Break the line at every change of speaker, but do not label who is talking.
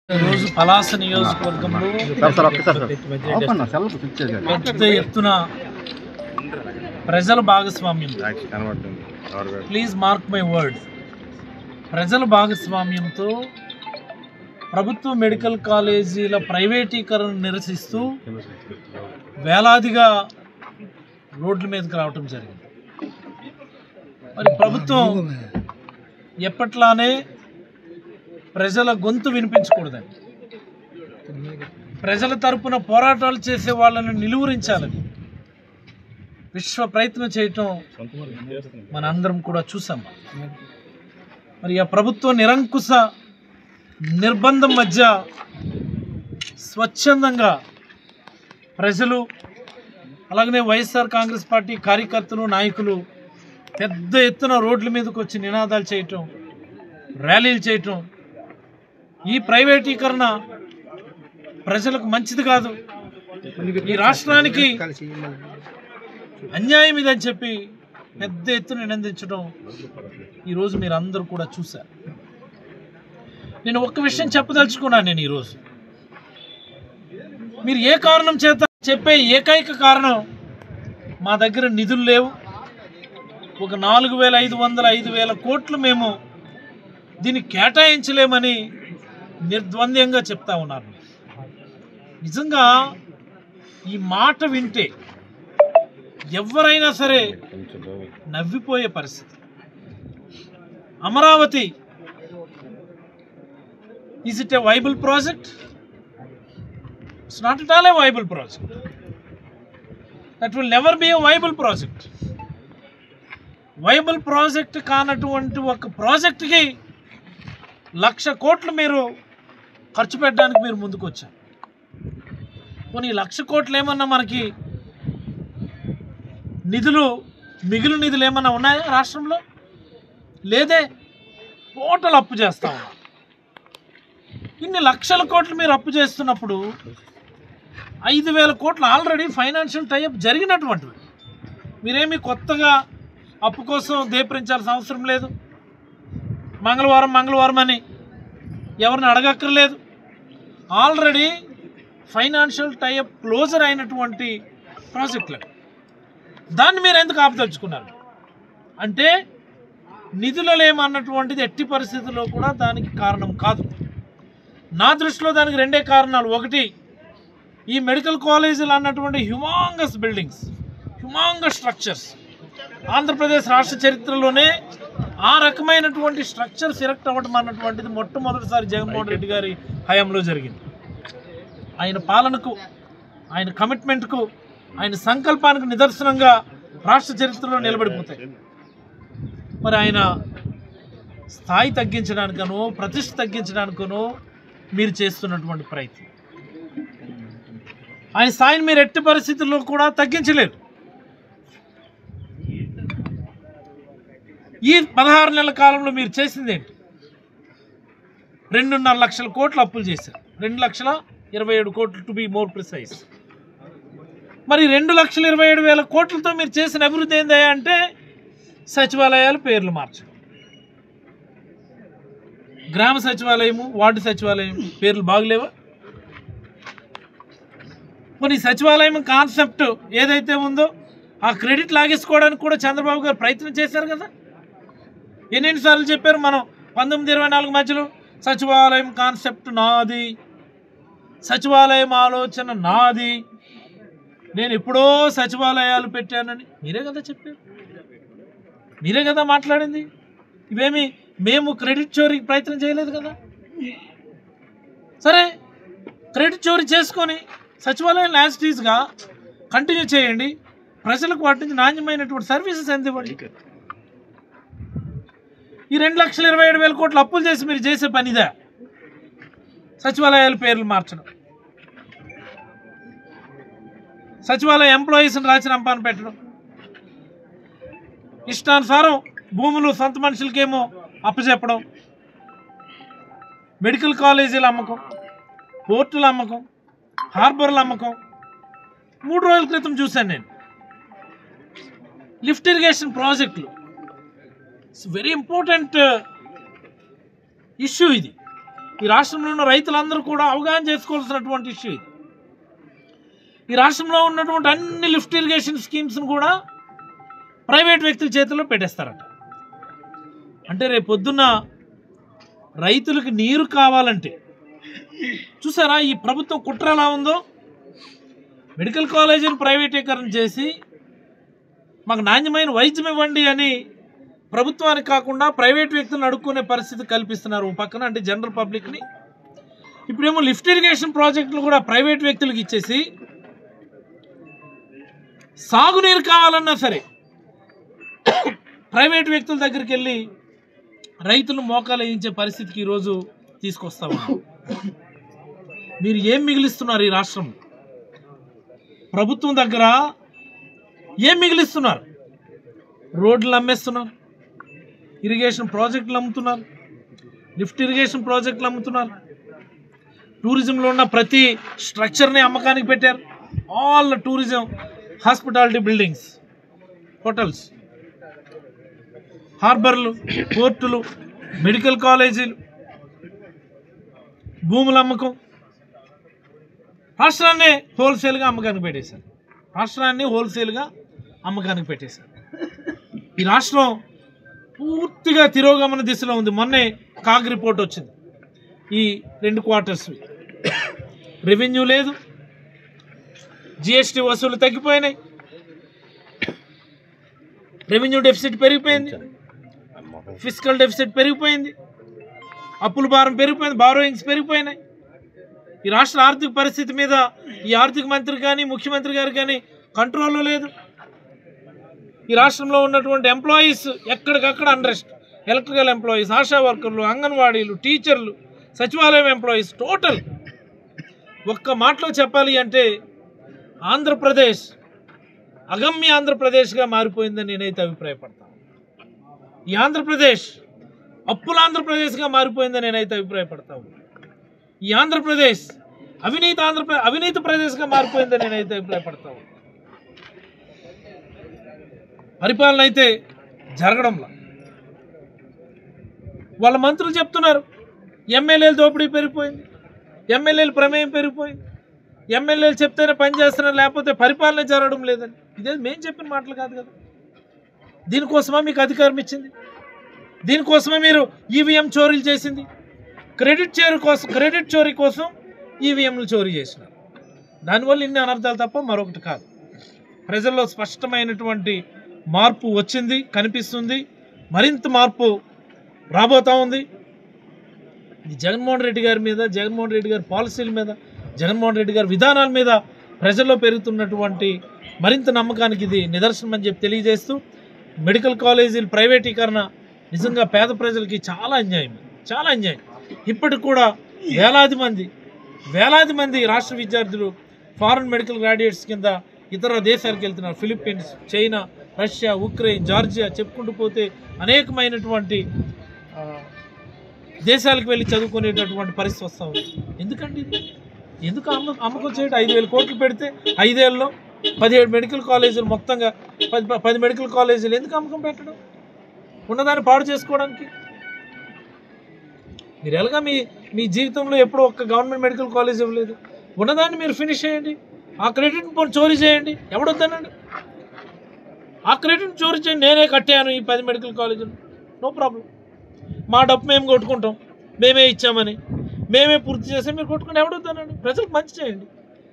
రోజు పలాస నియోజకవర్గంలో పెద్ద ఎత్తున ప్రజల భాగస్వామ్యం, ప్లీజ్ మార్క్ మై వర్డ్, ప్రజల భాగస్వామ్యంతో ప్రభుత్వ మెడికల్ కాలేజీల ప్రైవేటీకరణ నిరసిస్తూ వేలాదిగా రోడ్ల మీదకి రావటం జరిగింది. మరి ప్రభుత్వం ఎప్పట్లానే ప్రజల గొంతు వినిపించకూడదని, ప్రజల తరపున పోరాటాలు చేసే వాళ్ళని నిలువరించాలని విశ్వ ప్రయత్నం చేయటం మన అందరం కూడా చూసాం. మరి ఆ ప్రభుత్వ నిరంకుశ నిర్బంధం మధ్య స్వచ్ఛందంగా ప్రజలు, అలాగనే వైఎస్ఆర్ కాంగ్రెస్ పార్టీ కార్యకర్తలు, నాయకులు పెద్ద ఎత్తున రోడ్ల మీదకి వచ్చి నినాదాలు చేయటం, ర్యాలీలు చేయటం, ఈ ప్రైవేటీకరణ ప్రజలకు మంచిది కాదు, ఈ రాష్ట్రానికి అన్యాయం ఇదని చెప్పి పెద్ద ఎత్తున నిందించడం ఈరోజు మీరు అందరూ కూడా చూశారు. నేను ఒక్క విషయం చెప్పదలుచుకున్నాను. నేను ఈరోజు మీరు ఏ కారణం చేత చెప్పే ఏకైక కారణం, మా దగ్గర నిధులు లేవు, ఒక 4,500 కోట్లు మేము దీన్ని కేటాయించలేమని నిర్ద్వంద్వంగా చెప్తా ఉన్నారు. నిజంగా ఈ మాట వింటే ఎవరైనా సరే నవ్విపోయే పరిస్థితి. Amaravati, is it A viable project? It's not at all A viable project. That will never be A viable project. Viable project కానటువంటి ఒక ప్రాజెక్ట్కి 1,00,000 కోట్లు మీరు ఖర్చు పెట్టడానికి మీరు ముందుకు వచ్చారు. కొన్ని 1,00,000 కోట్లు ఏమన్నా మనకి నిధులు, మిగిలిన నిధులు ఏమన్నా ఉన్నాయా రాష్ట్రంలో? లేదే. టోటల్ అప్పు చేస్తా ఉన్నాం. ఇన్ని 1,00,000 కోట్లు మీరు అప్పు చేస్తున్నప్పుడు 5,000 కోట్లు ఆల్రెడీ ఫైనాన్షియల్ టైఅప్ జరిగినటువంటివి. మీరేమి కొత్తగా అప్పు కోసం దేపరించాల్సిన అవసరం లేదు. మంగళవారం అని ఎవరిని అడగక్కర్లేదు. ఆల్రెడీ ఫైనాన్షియల్ టైఅప్ క్లోజర్ అయినటువంటి ప్రాజెక్టులు, దాన్ని మీరు ఎందుకు ఆపదలుచుకున్నారు? అంటే నిధులు లేమన్నటువంటిది ఎట్టి పరిస్థితుల్లో కూడా దానికి కారణం కాదు. నా దృష్టిలో దానికి 2 కారణాలు. ఒకటి, ఈ మెడికల్ కాలేజీలు అన్నటువంటి హ్యూమాంగస్ బిల్డింగ్స్, హ్యూమాంగస్ స్ట్రక్చర్స్, ఆంధ్రప్రదేశ్ రాష్ట్ర చరిత్రలోనే ఆ రకమైనటువంటి స్ట్రక్చర్స్ ఎరెక్ట్ అవ్వడం అన్నటువంటిది మొట్టమొదటిసారి జగన్మోహన్ రెడ్డి గారి హయాంలో జరిగింది. ఆయన పాలనకు, ఆయన కమిట్మెంట్కు, ఆయన సంకల్పానికి నిదర్శనంగా రాష్ట్ర చరిత్రలో నిలబడిపోతాయి. మరి ఆయన స్థాయి తగ్గించడానికనో, ప్రతిష్ఠ తగ్గించడానికనో మీరు చేస్తున్నటువంటి ప్రయత్నం, ఆయన స్థాయిని మీరు ఎట్టి పరిస్థితుల్లో కూడా తగ్గించలేరు. ఈ 16 నెలల కాలంలో మీరు చేసింది ఏంటి? 2.5 లక్షల కోట్లు అప్పులు చేశారు. 2,27,000 కోట్లు టు బి మోర్ ప్రిసైజ్. మరి 2,27,000 కోట్లతో మీరు చేసిన అభివృద్ధి ఏందయ్యా అంటే సచివాలయాలు పేర్లు మార్చడం. గ్రామ సచివాలయము, వార్డు సచివాలయం పేర్లు బాగలేవా? కొన్ని సచివాలయం కాన్సెప్ట్ ఏదైతే ఉందో ఆ క్రెడిట్ లాగేసుకోవడానికి కూడా చంద్రబాబు గారు ప్రయత్నం చేశారు కదా. ఎన్నిసార్లు చెప్పారు మనం 1924 మధ్యలో సచివాలయం కాన్సెప్ట్ నాది, సచివాలయం ఆలోచన నాది, నేను ఎప్పుడో సచివాలయాలు పెట్టానని మీరే కదా చెప్పారు, మీరే కదా మాట్లాడింది. ఇవేమి మేము క్రెడిట్ చోరీకి ప్రయత్నం చేయలేదు కదా. సరే, క్రెడిట్ చోరీ చేసుకొని సచివాలయం యాజ్ ఇట్ ఈజ్గా కంటిన్యూ చేయండి, ప్రజలకు వాటి నుంచి నాణ్యమైనటువంటి సర్వీసెస్ అందివ్వండి. ఈ 2,27,000 కోట్లు అప్పులు చేసి మీరు చేసే పనిదా సచివాలయాల పేర్లు మార్చడం? సచివాలయ ఎంప్లాయీస్ని రాచిరంపాన పెట్టడం, ఇష్టానుసారం భూములు సొంత మనుషులకేమో అప్పచెప్పడం, మెడికల్ కాలేజీల అమ్మకం, పోర్టుల అమ్మకం, హార్బర్ల అమ్మకం. 3 రోజుల క్రితం చూశాను నేను. లిఫ్ట్ ఇరిగేషన్ ప్రాజెక్టులు, ఇట్స్ వెరీ ఇంపార్టెంట్ ఇష్యూ ఇది. ఈ రాష్ట్రంలో ఉన్న రైతులందరూ కూడా అవగాహన చేసుకోవాల్సినటువంటి ఇష్యూ ఇది. ఈ రాష్ట్రంలో ఉన్నటువంటి అన్ని లిఫ్ట్ ఇరిగేషన్ స్కీమ్స్ను కూడా ప్రైవేట్ వ్యక్తుల చేతుల్లో పెట్టేస్తారట. అంటే రేపు పొద్దున్న రైతులకు నీరు కావాలంటే చూసారా ఈ ప్రభుత్వం కుట్ర ఎలా ఉందో. మెడికల్ కాలేజీని ప్రైవేటీకరణ చేసి మాకు నాణ్యమైన వైద్యం ఇవ్వండి అని ప్రభుత్వానికి కాకుండా ప్రైవేట్ వ్యక్తులను అడుక్కునే పరిస్థితి కల్పిస్తున్నారు పక్కన, అంటే జనరల్ పబ్లిక్ని. ఇప్పుడేమో లిఫ్ట్ ఇరిగేషన్ ప్రాజెక్టులు కూడా ప్రైవేట్ వ్యక్తులకు ఇచ్చేసి సాగునీరు కావాలన్నా సరే ప్రైవేట్ వ్యక్తుల దగ్గరికి వెళ్ళి రైతులు మోకాలు వేయించే పరిస్థితికి ఈరోజు తీసుకొస్తా ఉన్నారు. మీరు ఏం మిగిలిస్తున్నారు ఈ రాష్ట్రం? ప్రభుత్వం దగ్గర ఏం మిగిలిస్తున్నారు? రోడ్లు అమ్మేస్తున్నారు, ఇరిగేషన్ ప్రాజెక్టులు అమ్ముతున్నారు, లిఫ్ట్ ఇరిగేషన్ ప్రాజెక్టులు అమ్ముతున్నారు, టూరిజంలో ఉన్న ప్రతి స్ట్రక్చర్ని అమ్మకానికి పెట్టారు. All tourism, hospitality buildings, hotels, హార్బర్లు, పోర్టులు, మెడికల్ కాలేజీలు, భూముల అమ్మకం, రాష్ట్రాన్ని హోల్సేల్గా అమ్మకానికి పెట్టేశారు. ఈ రాష్ట్రం పూర్తిగా తిరోగమన దిశలో ఉంది. మొన్నే కాగ్ రిపోర్ట్ వచ్చింది. ఈ 2 క్వార్టర్స్ రెవెన్యూ లేదు, జిఎస్టీ వసూలు తగ్గిపోయినాయి, రెవెన్యూ డెఫిసిట్ పెరిగిపోయింది, ఫిజికల్ డెఫిసిట్ పెరిగిపోయింది, అప్పుల భారం పెరిగిపోయింది, బారోయింగ్స్ పెరిగిపోయినాయి. ఈ రాష్ట్ర ఆర్థిక పరిస్థితి మీద ఈ ఆర్థిక మంత్రి కానీ ముఖ్యమంత్రి గారు కానీ కంట్రోల్లో లేదు. ఈ రాష్ట్రంలో ఉన్నటువంటి ఎంప్లాయీస్ ఎక్కడికక్కడ అన్రెస్ట్, ఎలక్ట్రికల్ ఎంప్లాయీస్, ఆశా వర్కర్లు, అంగన్వాడీలు, టీచర్లు, సచివాలయం ఎంప్లాయీస్, టోటల్ ఒక్క మాటలో చెప్పాలి అంటే ఆంధ్రప్రదేశ్ అగమ్య ఆంధ్రప్రదేశ్గా మారిపోయిందని నేనైతే అభిప్రాయపడతాను. ఈ ఆంధ్రప్రదేశ్ అప్పుల ఆంధ్రప్రదేశ్గా మారిపోయిందని నేనైతే అభిప్రాయపడతాను. ఈ ఆంధ్రప్రదేశ్ అవినీతి ప్రదేశ్గా మారిపోయిందని నేనైతే అభిప్రాయపడతాను. పరిపాలన అయితే జరగడంలా. వాళ్ళ మంత్రులు చెప్తున్నారు ఎమ్మెల్యేల దోపిడీ పెరిగిపోయింది, ఎమ్మెల్యేల ప్రమేయం పెరిగిపోయింది, ఎమ్మెల్యేలు చెప్తేనే పని చేస్తున్నారు, లేకపోతే పరిపాలన జరగడం లేదని. ఇదే మేము చెప్పిన మాటలు కాదు కదా. దీనికోసమా మీకు అధికారం ఇచ్చింది? దీనికోసమే మీరు ఈవీఎం చోరీలు చేసింది? క్రెడిట్ చోరీ కోసం ఈవీఎంలు చోరీ చేసినారు. దానివల్ల ఇన్ని అనర్థాలు తప్ప మరొకటి కాదు. ప్రజల్లో స్పష్టమైనటువంటి మార్పు వచ్చింది, కనిపిస్తుంది. మరింత మార్పు రాబోతూ ఉంది. ఇది జగన్మోహన్ రెడ్డి గారి మీద, జగన్మోహన్ రెడ్డి గారి పాలసీల మీద, జగన్మోహన్ రెడ్డి గారి విధానాల మీద ప్రజల్లో పెరుగుతున్నటువంటి మరింత నమ్మకానికి ఇది నిదర్శనం అని చెప్పి తెలియజేస్తూ, మెడికల్ కాలేజీల ప్రైవేటీకరణ నిజంగా పేద ప్రజలకి చాలా అన్యాయం. ఇప్పటికి కూడా వేలాది మంది రాష్ట్ర విద్యార్థులు ఫారెన్ మెడికల్ గ్రాడ్యుయేట్స్ కింద ఇతర దేశాలకు వెళ్తున్నారు. Philippines, China, Russia, Ukraine, Georgia, చెప్పుకుంటూ పోతే అనేకమైనటువంటి దేశాలకు వెళ్ళి చదువుకునేటటువంటి పరిస్థితి వస్తూ ఉంది. ఎందుకండి ఎందుకు అమ్మకం చేయడం? 5,000 కోట్లు పెడితే 5 ఏళ్ళలో 17 మెడికల్ కాలేజీలు, మొత్తంగా 10 మెడికల్ కాలేజీలు ఎందుకు అమ్మకం పెట్టడం? ఉన్నదాన్ని పాడు చేసుకోవడానికి. మీరు ఎలాగా మీ జీవితంలో ఎప్పుడూ ఒక్క గవర్నమెంట్ మెడికల్ కాలేజ్ ఇవ్వలేదు. ఉన్నదాన్ని మీరు ఫినిష్ చేయండి, ఆ క్రెడిట్ని చోరీ చేయండి. ఎవడొద్దానండి? ఆ క్రెడిట్ని చోరీ చేయండి. నేనే కట్టాను ఈ 10 మెడికల్ కాలేజీలు, నో ప్రాబ్లం. మా డబ్బు మేము కొట్టుకుంటాం, మేమే ఇచ్చామని, మేమే పూర్తి చేస్తే మీరు కొట్టుకుని ఎవడొద్దానండి? ప్రజలకు మంచి చేయండి.